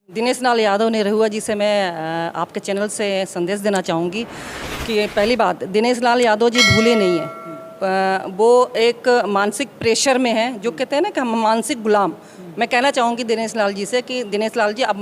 दिनेश लाल यादव निरहुआ जी से मैं आपके चैनल से संदेश देना चाहूँगी कि पहली बात, दिनेश लाल यादव जी भूले नहीं हैं। वो एक मानसिक प्रेशर में हैं, जो कहते हैं ना कि हम मानसिक गुलाम। मैं कहना चाहूँगी दिनेश लाल जी से कि दिनेश लाल जी अब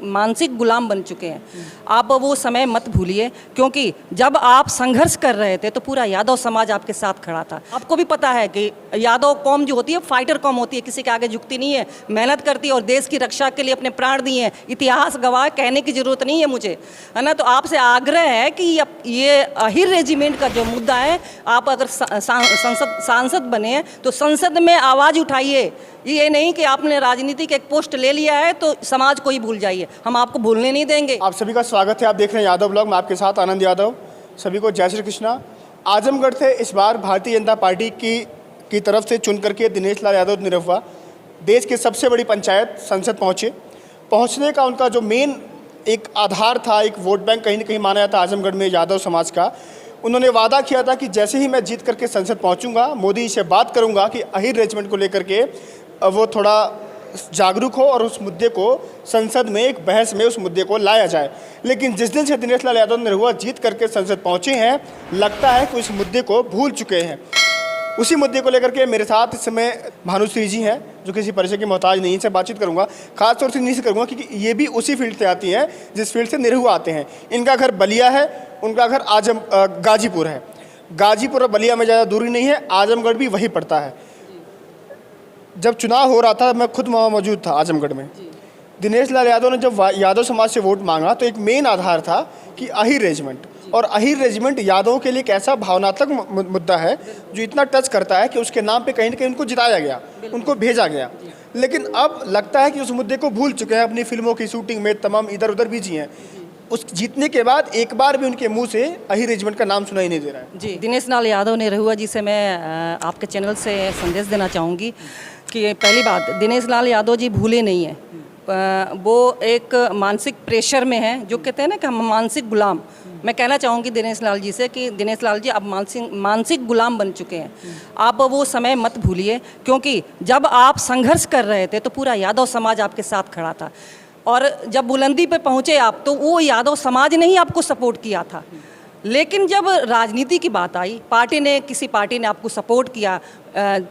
मानसिक गुलाम बन चुके हैं। आप वो समय मत भूलिए, क्योंकि जब आप संघर्ष कर रहे थे तो पूरा यादव समाज आपके साथ खड़ा था। आपको भी पता है कि यादव कौम जो होती है फाइटर कौम होती है, किसी के आगे झुकती नहीं है, मेहनत करती है और देश की रक्षा के लिए अपने प्राण दिए हैं। इतिहास गवाह, कहने की ज़रूरत नहीं है मुझे, है ना। तो आपसे आग्रह है कि ये अहिर रेजिमेंट का जो मुद्दा है, आप अगर सांसद बने हैं तो संसद में आवाज़ उठाइए। ये नहीं कि आपने राजनीति के एक पोस्ट ले लिया है तो समाज को ही भूल जाइए, हम आपको भूलने नहीं देंगे। आप सभी का स्वागत है, आप देख रहे हैं यादव ब्लॉग। मैं आपके साथ आनंद यादव। सभी को जय श्री कृष्णा। आजमगढ़ से इस बार भारतीय जनता पार्टी की तरफ से चुन करके दिनेश लाल यादव निरहुआ देश की सबसे बड़ी पंचायत संसद पहुँचने का उनका जो मेन एक आधार था, एक वोट बैंक कहीं ना कहीं माना जाता आजमगढ़ में यादव समाज का। उन्होंने वादा किया था कि जैसे ही मैं जीत करके संसद पहुंचूंगा, मोदी से बात करूंगा कि अहिर रेजिमेंट को लेकर के वो थोड़ा जागरूक हो और उस मुद्दे को संसद में एक बहस में उस मुद्दे को लाया जाए। लेकिन जिस दिन से दिनेश लाल यादव निरहुआ जीत करके संसद पहुंचे हैं, लगता है कि उस मुद्दे को भूल चुके हैं। उसी मुद्दे को लेकर के मेरे साथ इस समय भानुश्री जी हैं, जो किसी परिचय की मोहताज नहीं, से बातचीत करूंगा। खास तौर से इन्हीं से करूंगा क्योंकि ये भी उसी फील्ड से आती हैं जिस फील्ड से निरहुआ आते हैं। इनका घर बलिया है, उनका घर गाजीपुर है। गाजीपुर और बलिया में ज़्यादा दूरी नहीं है, आजमगढ़ भी वही पड़ता है। जब चुनाव हो रहा था, मैं खुद वहाँ मौजूद था आजमगढ़ में। दिनेश लाल यादव ने जब यादव समाज से वोट मांगा तो एक मेन आधार था कि अहिर रेजिमेंट, और अहिर रेजिमेंट यादवों के लिए एक ऐसा भावनात्मक मुद्दा है जो इतना टच करता है कि उसके नाम पे कहीं ना कहीं उनको जिताया गया, उनको भेजा गया। लेकिन अब लगता है कि उस मुद्दे को भूल चुके हैं। अपनी फिल्मों की शूटिंग में तमाम इधर उधर बिजी हैं। उस जीतने के बाद एक बार भी उनके मुंह से अहिर रेजिमेंट का नाम सुना ही नहीं दे रहा है। जी, दिनेश लाल यादव निरहुआ जी से मैं आपके चैनल से संदेश देना चाहूँगी कि पहली बात, दिनेश लाल यादव जी भूले नहीं हैं। वो एक मानसिक प्रेशर में हैं, जो कहते हैं ना कि हम मानसिक गुलाम। मैं कहना चाहूँगी दिनेश लाल जी से कि दिनेश लाल जी अब मानसिक गुलाम बन चुके हैं। आप वो समय मत भूलिए, क्योंकि जब आप संघर्ष कर रहे थे तो पूरा यादव समाज आपके साथ खड़ा था, और जब बुलंदी पे पहुँचे आप तो वो यादव समाज ने ही आपको सपोर्ट किया था। लेकिन जब राजनीति की बात आई, किसी पार्टी ने आपको सपोर्ट किया,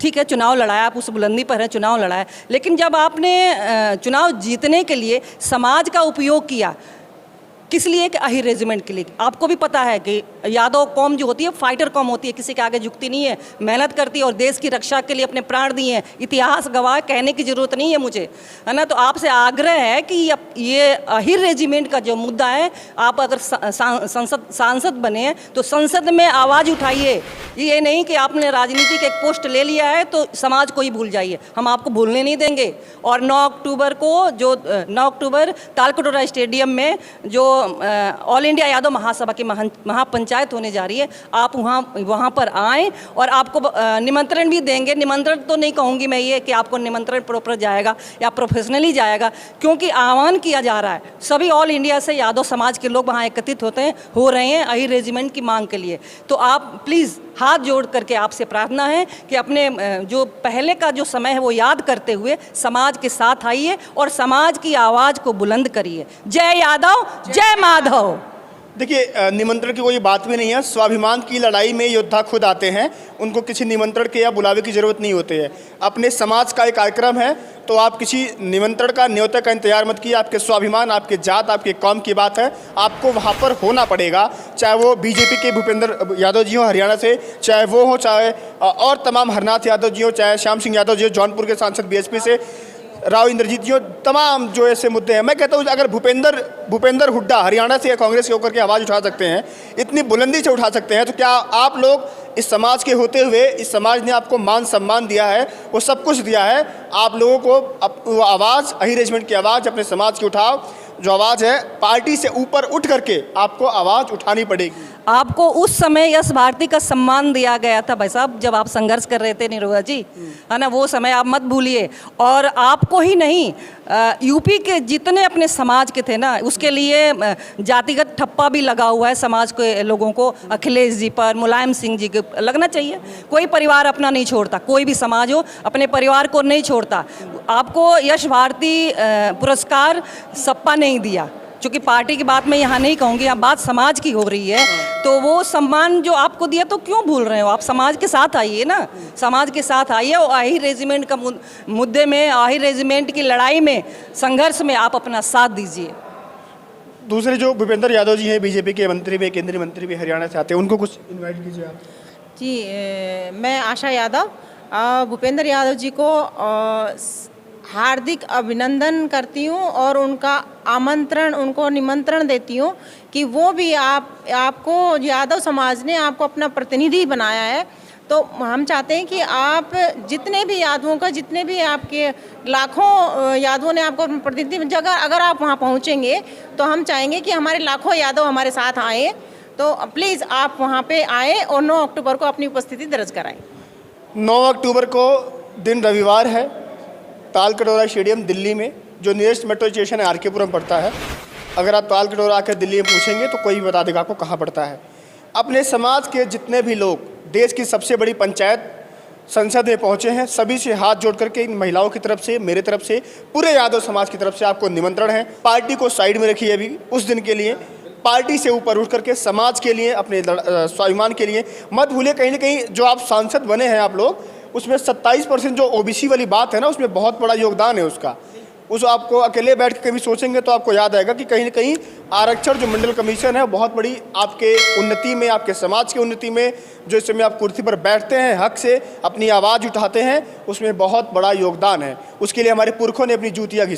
ठीक है, चुनाव लड़ाया, आप उस बुलंदी पर हैं, चुनाव लड़ाया। लेकिन जब आपने चुनाव जीतने के लिए समाज का उपयोग किया, किस लिए? कि अहिर रेजिमेंट के लिए। आपको भी पता है कि यादव कौम जो होती है फाइटर कौम होती है, किसी के आगे झुकती नहीं है, मेहनत करती है और देश की रक्षा के लिए अपने प्राण दिए हैं। इतिहास गवाह, कहने की ज़रूरत नहीं है मुझे, है ना। तो आपसे आग्रह है कि ये अहिर रेजिमेंट का जो मुद्दा है, आप अगर सांसद बने हैं तो संसद में आवाज़ उठाइए। ये नहीं कि आपने राजनीति के एक पोस्ट ले लिया है तो समाज को ही भूल जाइए, हम आपको भूलने नहीं देंगे। और 9 अक्टूबर तालकटोरा स्टेडियम में जो ऑल इंडिया यादव महासभा की महापंचायत होने जा रही है, आप वहाँ पर आएँ और आपको निमंत्रण भी देंगे। निमंत्रण तो नहीं कहूँगी मैं ये कि आपको निमंत्रण प्रॉपर जाएगा या प्रोफेशनली जाएगा, क्योंकि आह्वान किया जा रहा है। सभी ऑल इंडिया से यादव समाज के लोग वहाँ एकत्रित हो रहे हैं अहिर रेजिमेंट की मांग के लिए। तो आप प्लीज़ हाथ जोड़ करके आपसे प्रार्थना है कि अपने जो पहले का जो समय है वो याद करते हुए समाज के साथ आइए और समाज की आवाज़ को बुलंद करिए। जय यादव, जय माधव। देखिए, निमंत्रण की कोई बात भी नहीं है। स्वाभिमान की लड़ाई में योद्धा खुद आते हैं, उनको किसी निमंत्रण के या बुलावे की ज़रूरत नहीं होती है। अपने समाज का एक कार्यक्रम है तो आप किसी निमंत्रण का, न्योते का इंतजार मत कीजिए। आपके स्वाभिमान, आपके जात, आपके कौम की बात है, आपको वहाँ पर होना पड़ेगा। चाहे वो बीजेपी के भूपेंद्र यादव जी हो हरियाणा से, चाहे वो हो, चाहे और तमाम हरनाथ यादव जी हो, चाहे श्याम सिंह यादव जी हो जौनपुर के सांसद बीएसपी से, राव इंद्रजीत जी हो, तमाम जो ऐसे मुद्दे हैं। मैं कहता हूँ अगर भूपेंद्र हुड्डा हरियाणा से या कांग्रेस के होकर के आवाज़ उठा सकते हैं, इतनी बुलंदी से उठा सकते हैं, तो क्या आप लोग इस समाज के होते हुए, इस समाज ने आपको मान सम्मान दिया है, वो सब कुछ दिया है, आप लोगों को वो आवाज़, अहिर रेजिमेंट की आवाज़ अपने समाज की उठाओ। जो आवाज़ है पार्टी से ऊपर उठ करके आपको आवाज़ उठानी पड़ेगी। आपको उस समय यश भारती का सम्मान दिया गया था भाई साहब, जब आप संघर्ष कर रहे थे निरहुआ जी, है ना। वो समय आप मत भूलिए। और आपको ही नहीं, यूपी के जितने अपने समाज के थे ना, उसके लिए जातिगत ठप्पा भी लगा हुआ है समाज के लोगों को। अखिलेश जी पर, मुलायम सिंह जी के लगना चाहिए। कोई परिवार अपना नहीं छोड़ता, कोई भी समाज हो अपने परिवार को नहीं छोड़ता। आपको यश भारती पुरस्कार सपा नहीं दिया, क्योंकि पार्टी की बात मैं यहाँ नहीं कहूँगी, यहाँ बात समाज की हो रही है, तो वो सम्मान जो आपको दिया तो क्यों भूल रहे हो? आप समाज के साथ आइए ना, समाज के साथ आइए और आहिर रेजिमेंट का मुद्दे में, आहिर रेजिमेंट की लड़ाई में, संघर्ष में आप अपना साथ दीजिए। दूसरे जो भूपेंद्र यादव जी हैं, बीजेपी के मंत्री भी, केंद्रीय मंत्री भी हरियाणा से आते हैं, उनको कुछ इनवाइट कीजिए आप। जी, मैं आशा यादव भूपेंद्र यादव जी को हार्दिक अभिनंदन करती हूँ और उनको निमंत्रण देती हूँ कि वो भी आपको यादव समाज ने आपको अपना प्रतिनिधि बनाया है, तो हम चाहते हैं कि आप जितने भी यादवों का, जितने भी आपके लाखों यादवों ने आपको प्रतिनिधि जगह, अगर आप वहाँ पहुँचेंगे तो हम चाहेंगे कि हमारे लाखों यादव हमारे साथ आए, तो प्लीज़ आप वहाँ पे आएँ और 9 अक्टूबर को अपनी उपस्थिति दर्ज कराएं। 9 अक्टूबर को दिन रविवार है, ताल कटोरा स्टेडियम दिल्ली में, जो नियरेस्ट मेट्रो स्टेशन है आर के पुरम पड़ता है। अगर आप ताल कटोरा आकर दिल्ली में पूछेंगे तो कोई भी बता देगा आपको कहाँ पड़ता है। अपने समाज के जितने भी लोग देश की सबसे बड़ी पंचायत संसद में पहुँचे हैं, सभी से हाथ जोड़ करके इन महिलाओं की तरफ से, मेरे तरफ से, पूरे यादव समाज की तरफ से आपको निमंत्रण है। पार्टी को साइड में रखिए अभी उस दिन के लिए, पार्टी से ऊपर उठ करके समाज के लिए, अपने स्वाभिमान के लिए मत भूलिए। कहीं ना कहीं जो आप सांसद बने हैं आप लोग, उसमें 27% जो ओबीसी वाली बात है ना, उसमें बहुत बड़ा योगदान है उसका। उस आपको अकेले बैठ के कभी सोचेंगे तो आपको याद आएगा कि कहीं ना कहीं आरक्षण जो मंडल कमीशन है, बहुत बड़ी आपके उन्नति में, आपके समाज की उन्नति में, जो इस समय आप कुर्सी पर बैठते हैं, हक से अपनी आवाज़ उठाते हैं, उसमें बहुत बड़ा योगदान है। उसके लिए हमारे पुरखों ने अपनी जूतियाँ घिसी।